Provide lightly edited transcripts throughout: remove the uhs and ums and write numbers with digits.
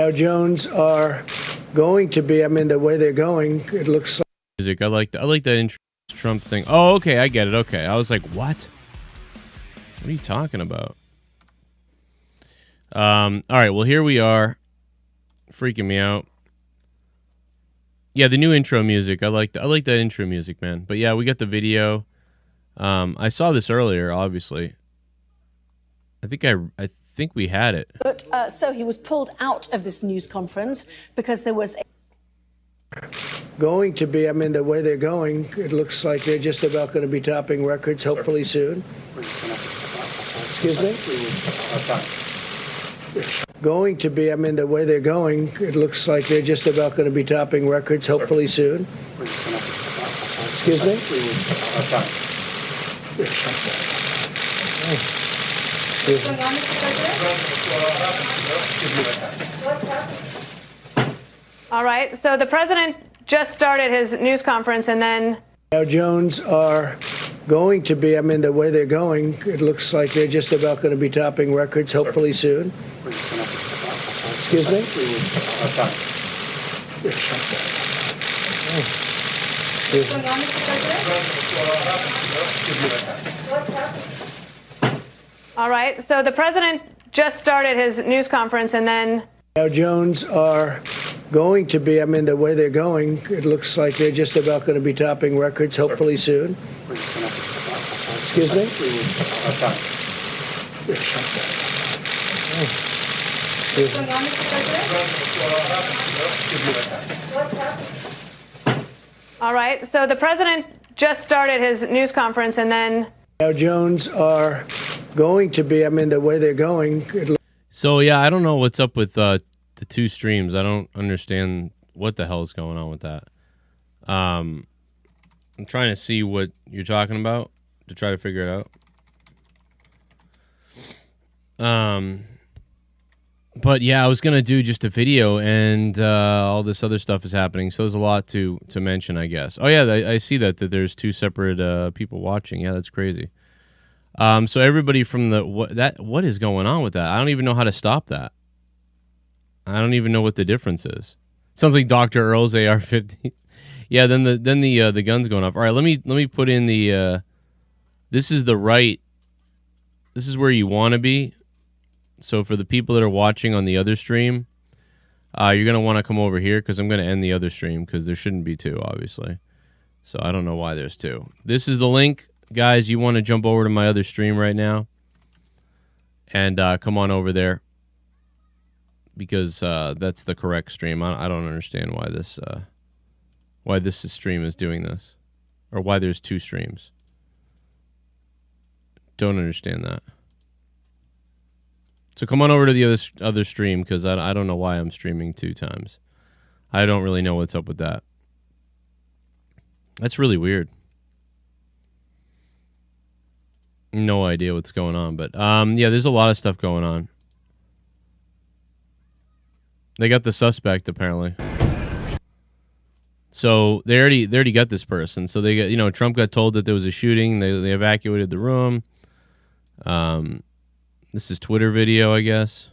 Dow Jones are going to be, I mean, the way they're going, it looks like music. I like that Trump thing. Oh, okay, I get it. Okay. I was like, what? What are you talking about? All right, well, here we are. Freaking me out. Yeah, the new intro music. I like that intro music, man. But yeah, we got the video. I saw this earlier, obviously. I think we had it. But so he was pulled out of this news conference because there was going to be, I mean, the way they're going, it looks like they're just about going to be topping records hopefully soon. Excuse me? Going to be, I mean, the way they're going, it looks like they're just about going to be topping records hopefully soon. Excuse me? All right, so the president just started his news conference and then Dow Jones are going to be, I mean, the way they're going, it looks like they're just about going to be topping records hopefully soon. Excuse me? all right, so the president just started his news conference and then Dow Jones are going to be, I mean, the way they're going, it looks like they're just about going to be topping records hopefully soon. Excuse me? all right, so the president just started his news conference and then Dow Jones are going to be, I mean, the way they're going. So yeah, I don't know what's up with the two streams. I don't understand what the hell is going on with that. I'm trying to see what you're talking about to try to figure it out. But yeah, I was gonna do just a video, and all this other stuff is happening. So there's a lot to mention, I guess. Oh yeah, I see that there's two separate people watching. Yeah, that's crazy. So everybody from what is going on with that? I don't even know how to stop that. I don't even know what the difference is. Sounds like Dr. Earl's AR-15. Yeah, then the gun's going off. All right, let me put in the this is the right. This is where you want to be. So for the people that are watching on the other stream, you're going to want to come over here because I'm going to end the other stream because there shouldn't be two, obviously. So I don't know why there's two. This is the link. Guys, you want to jump over to my other stream right now and come on over there because that's the correct stream. I don't understand why this stream is doing this or why there's two streams. Don't understand that. So come on over to the other stream because I don't know why I'm streaming two times. I don't really know what's up with that. That's really weird. No idea what's going on, but yeah, there's a lot of stuff going on. They got the suspect apparently. So they already got this person. So they got, Trump got told that there was a shooting. They evacuated the room. This is Twitter video, I guess.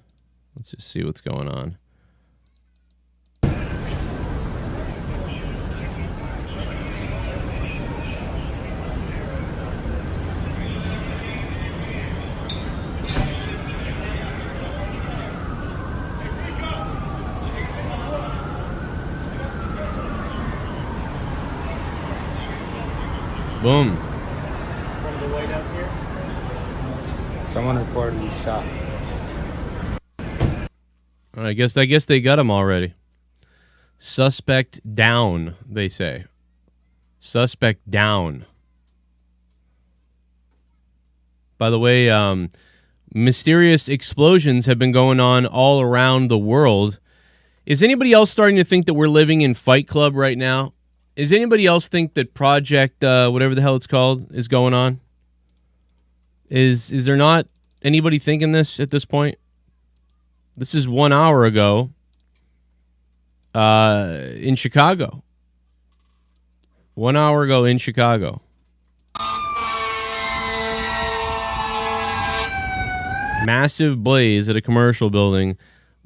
Let's just see what's going on. Boom. From the White House here. Someone reportedly shot. I guess they got him already. Suspect down, they say. Suspect down. By the way, mysterious explosions have been going on all around the world. Is anybody else starting to think that we're living in Fight Club right now? Is anybody else think that Project, whatever the hell it's called, is going on? Is there not anybody thinking this at this point? This is 1 hour ago in Chicago. 1 hour ago in Chicago. Massive blaze at a commercial building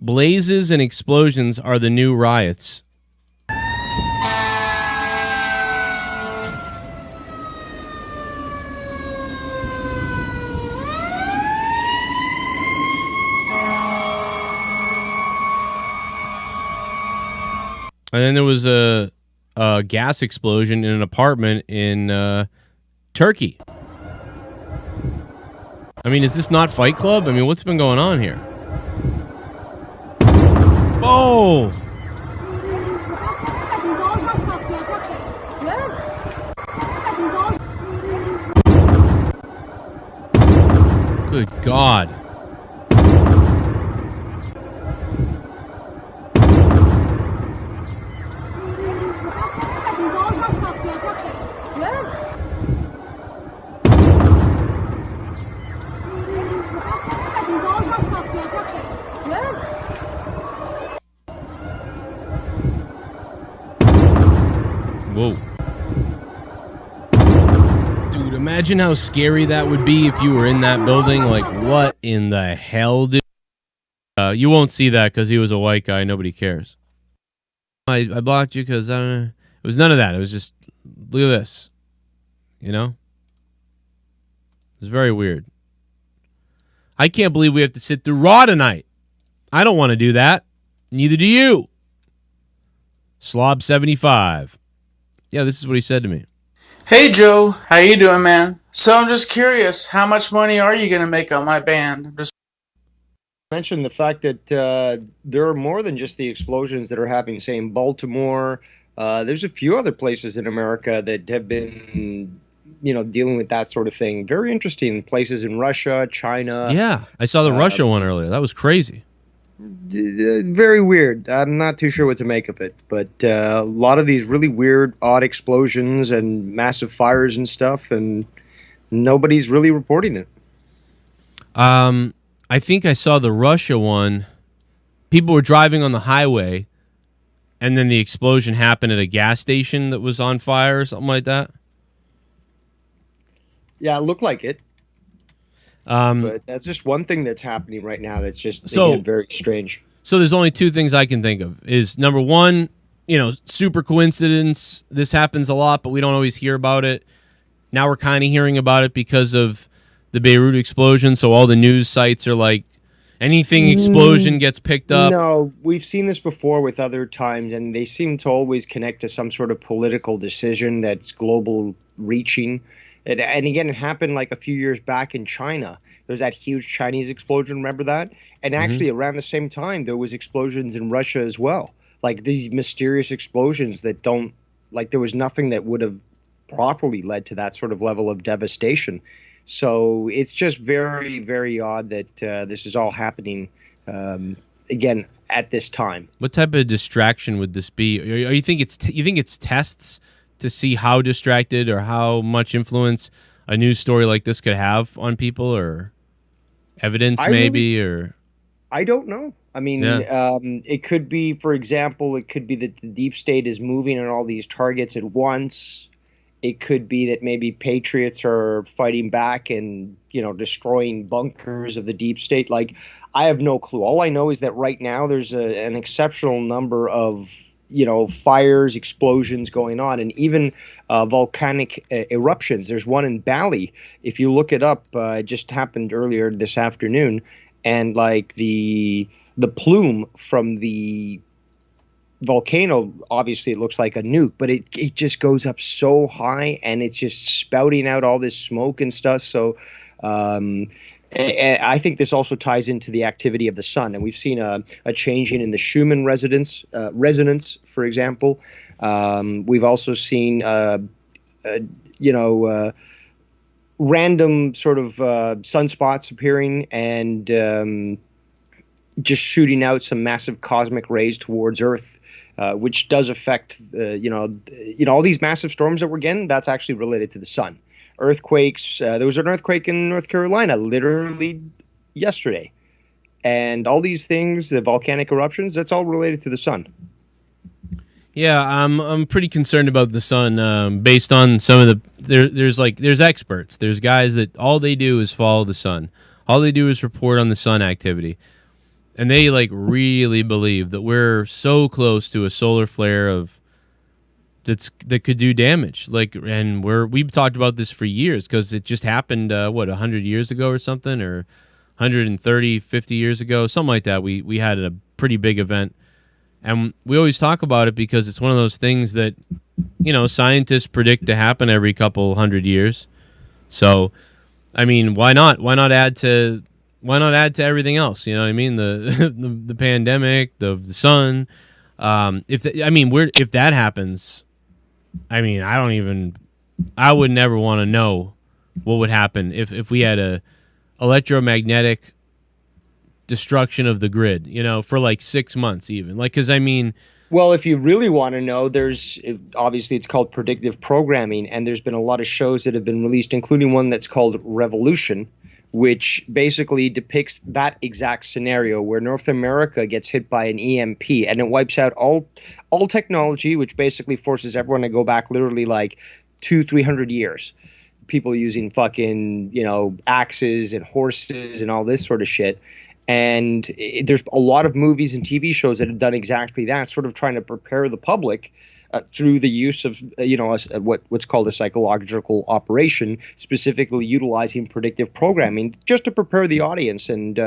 Blazes and explosions are the new riots. And then there was a gas explosion in an apartment in Turkey. I mean, is this not Fight Club? I mean, what's been going on here? Oh! Good God. Whoa. Dude, imagine how scary that would be if you were in that building. Like, what in the hell, dude? You won't see that because he was a white guy. Nobody cares. I blocked you because I don't know. It was none of that. It was just, look at this. You know? It's very weird. I can't believe we have to sit through Raw tonight. I don't want to do that. Neither do you. Slob75. Yeah, this is what he said to me. Hey Joe, how you doing, man? So I'm just curious, how much money are you gonna make on my band? Mentioned the fact that there are more than just the explosions that are happening, say, in Baltimore. There's a few other places in America that have been, dealing with that sort of thing. Very interesting places in Russia, China. Yeah, I saw the Russia one earlier. That was crazy. Very weird. I'm not too sure what to make of it, but a lot of these really weird, odd explosions and massive fires and stuff, and nobody's really reporting it. I think I saw the Russia one. People were driving on the highway, and then the explosion happened at a gas station that was on fire or something like that. Yeah, it looked like it. But that's just one thing that's happening right now that's just again, very strange. So there's only two things I can think of. Is number one, super coincidence. This happens a lot, but we don't always hear about it. Now we're kind of hearing about it because of the Beirut explosion. So all the news sites are like, anything explosion gets picked up. No, we've seen this before with other times, and they seem to always connect to some sort of political decision that's global reaching. And again, it happened like a few years back in China. There was that huge Chinese explosion, remember that? And actually around the same time, there was explosions in Russia as well. Like these mysterious explosions that don't, like there was nothing that would have properly led to that sort of level of devastation. So it's just very, very odd that this is all happening again at this time. What type of distraction would this be? Or you think it's tests to see how distracted or how much influence a news story like this could have on people, or evidence or I don't know. I mean, it could be, for example, it could be that the deep state is moving on all these targets at once. It could be that maybe patriots are fighting back and, destroying bunkers of the deep state. Like, I have no clue. All I know is that right now there's an exceptional number of fires, explosions going on, and even volcanic eruptions. There's one in Bali. If you look it up, it just happened earlier this afternoon, and like the plume from the volcano, obviously it looks like a nuke, but it just goes up so high, and it's just spouting out all this smoke and stuff. So I think this also ties into the activity of the sun, and we've seen a changing in the Schumann resonance, for example. We've also seen, random sort of sunspots appearing and just shooting out some massive cosmic rays towards Earth, which does affect, all these massive storms that we're getting. That's actually related to the sun. Earthquakes. There was an earthquake in North Carolina literally yesterday. And all these things, the volcanic eruptions, that's all related to the sun. Yeah, I'm pretty concerned about the sun based on some of the there's experts. There's guys that all they do is follow the sun. All they do is report on the sun activity. and they like really believe that we're so close to a solar flare that could do damage. Like, and we've talked about this for years because it just happened 100 years ago or something, or 130, 50 years ago, something like that. We had a pretty big event, and we always talk about it because it's one of those things that, you know, scientists predict to happen every couple hundred years. So, I mean, why not? Why not add to everything else? You know what I mean? The pandemic, the sun. If that happens, I mean, I would never want to know what would happen if we had a electromagnetic destruction of the grid, you know, for like 6 months even. Like, because I mean, well, if you really want to know, obviously it's called predictive programming, and there's been a lot of shows that have been released, including one that's called Revolution, which basically depicts that exact scenario where North America gets hit by an EMP and it wipes out all technology, which basically forces everyone to go back literally like 200-300 years. People using fucking, you know, axes and horses and all this sort of shit. And there's a lot of movies and TV shows that have done exactly that, sort of trying to prepare the public through the use of, what's called a psychological operation, specifically utilizing predictive programming just to prepare the audience. And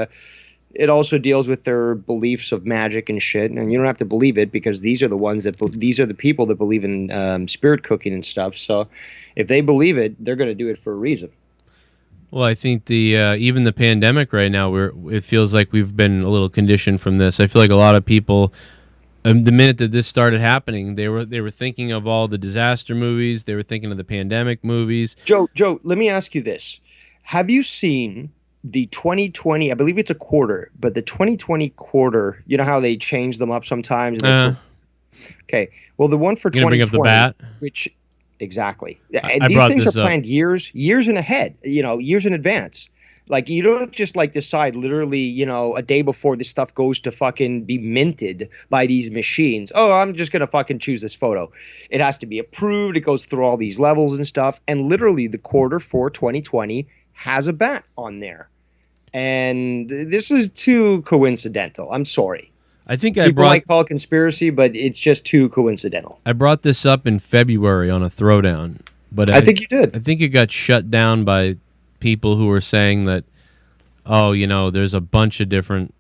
it also deals with their beliefs of magic and shit. And you don't have to believe it because these are the people that believe in spirit cooking and stuff. So if they believe it, they're going to do it for a reason. Well, I think even the pandemic right now, it feels like we've been a little conditioned from this. I feel like a lot of people, the minute that this started happening, they were thinking of all the disaster movies. They were thinking of the pandemic movies. Joe, let me ask you this: have you seen the 2020? I believe it's a quarter, but the 2020 quarter. You know how they change them up sometimes. Okay, well, the one for 2020, bring up the bat, which. Exactly. These things are planned years in ahead, years in advance. Like, you don't just like decide literally, a day before this stuff goes to fucking be minted by these machines. Oh, I'm just going to fucking choose this photo. It has to be approved. It goes through all these levels and stuff. And literally the quarter for 2020 has a bat on there. And this is too coincidental. I'm sorry. I think People might call it conspiracy, but it's just too coincidental. I brought this up in February on a throwdown, but I think you did. I think it got shut down by people who were saying that, there's a bunch of different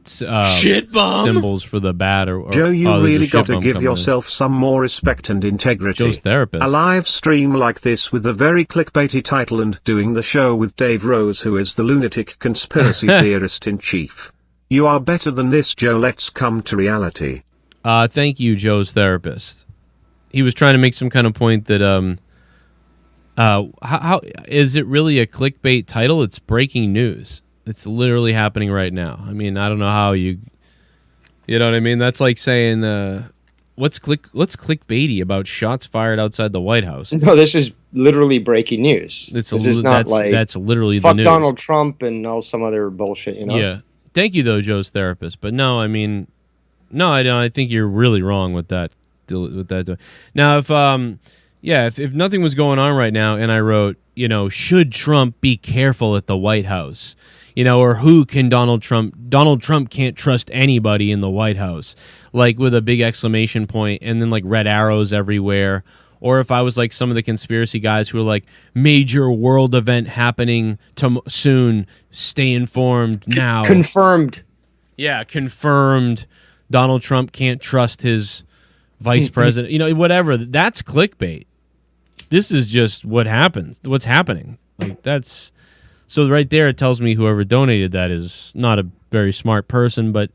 symbols for the bat. Or Joe, you really got to give yourself some more respect and integrity. Joe's therapist. A live stream like this with a very clickbaity title and doing the show with Dave Rose, who is the lunatic conspiracy theorist in chief. You are better than this, Joe. Let's come to reality. Thank you, Joe's therapist. He was trying to make some kind of point that how is it really a clickbait title? It's breaking news. It's literally happening right now. I mean, I don't know how you know what I mean? That's like saying what's clickbaity about shots fired outside the White House? No, this is literally breaking news. This is not that's literally fuck the news. Donald Trump and all some other bullshit, Yeah. Thank you, though, Joe's therapist. But no, I mean, no, I don't. I think you're really wrong with that. Now, if nothing was going on right now, and I wrote, should Trump be careful at the White House, or who can Donald Trump can't trust anybody in the White House, like with a big exclamation point, and then like red arrows everywhere. Or if I was like some of the conspiracy guys who were like, major world event happening soon, stay informed now. Confirmed. Yeah, confirmed. Donald Trump can't trust his vice president. Whatever. That's clickbait. This is just what's happening. Like, that's... So right there, it tells me whoever donated that is not a very smart person, but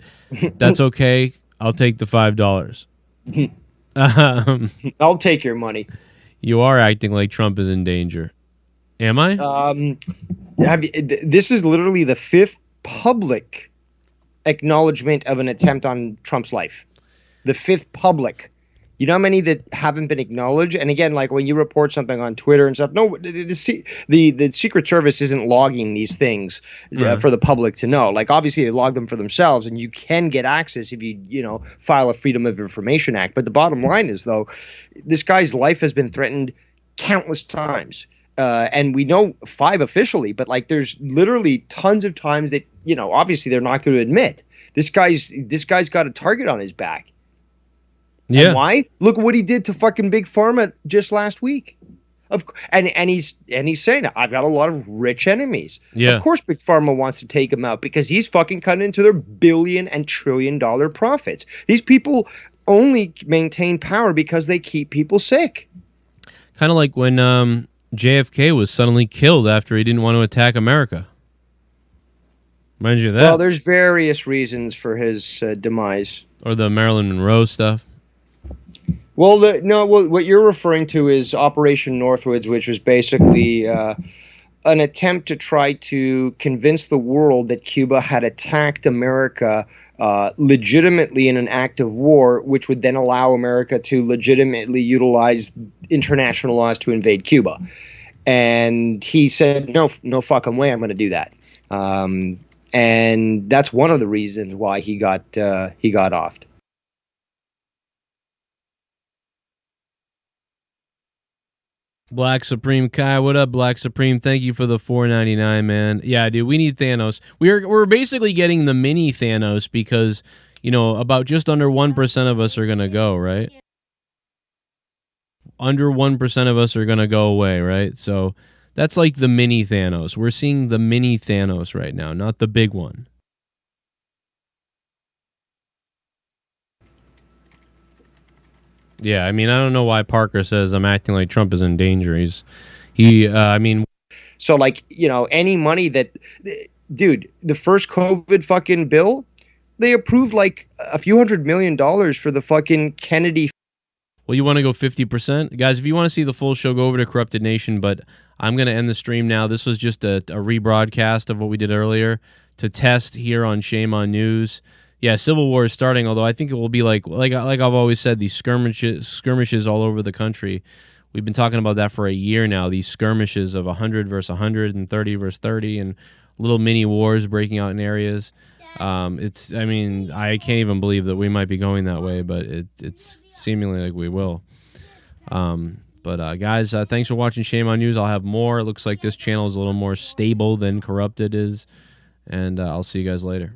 that's okay. I'll take the $5. I'll take your money. You are acting like Trump is in danger. Am I? This is literally the 5th public acknowledgement of an attempt on Trump's life. The 5th public. You know how many that haven't been acknowledged? And again, like when you report something on Twitter and stuff, no, the Secret Service isn't logging these things for the public to know. Like, obviously, they log them for themselves, and you can get access if you file a Freedom of Information Act. But the bottom line is, though, this guy's life has been threatened countless times. and we know 5 officially, but like there's literally tons of times that, you know, obviously they're not going to admit this guy's got a target on his back. Yeah. And why? Look what he did to fucking Big Pharma just last week. And he's saying, I've got a lot of rich enemies. Yeah. Of course Big Pharma wants to take him out because he's fucking cutting into their billion and trillion dollar profits. These people only maintain power because they keep people sick. Kind of like when JFK was suddenly killed after he didn't want to attack America. Reminds you of that? Well, there's various reasons for his demise. Or the Marilyn Monroe stuff. Well, what you're referring to is Operation Northwoods, which was basically an attempt to try to convince the world that Cuba had attacked America legitimately in an act of war, which would then allow America to legitimately utilize international laws to invade Cuba. And he said, no fucking way I'm going to do that. And that's one of the reasons why he got offed. Black Supreme Kai, what up, Black Supreme? Thank you for the $4.99, man. Yeah, dude, we need Thanos. We're basically getting the mini Thanos because, you know, about just under 1% of us are gonna go, right? Under 1% of us are gonna go away, right? So that's like the mini Thanos. We're seeing the mini Thanos right now, not the big one. Yeah, I mean, I don't know why Parker says I'm acting like Trump is in danger. So, like, you know, any money that, dude, the first COVID fucking bill, they approved like a few $100 million for the fucking Kennedy. Well, you want to go 50%? Guys, if you want to see the full show, go over to Corrupted Nation, but I'm going to end the stream now. This was just a rebroadcast of what we did earlier to test here on Shame on News. Yeah, Civil War is starting, although I think it will be like I've always said, these skirmishes all over the country. We've been talking about that for a year now, these skirmishes of 100 versus 100 and 30 versus 30 and little mini wars breaking out in areas. I can't even believe that we might be going that way, but it's seemingly like we will. Guys, thanks for watching Shame on News. I'll have more. It looks like this channel is a little more stable than Corrupted is, and I'll see you guys later.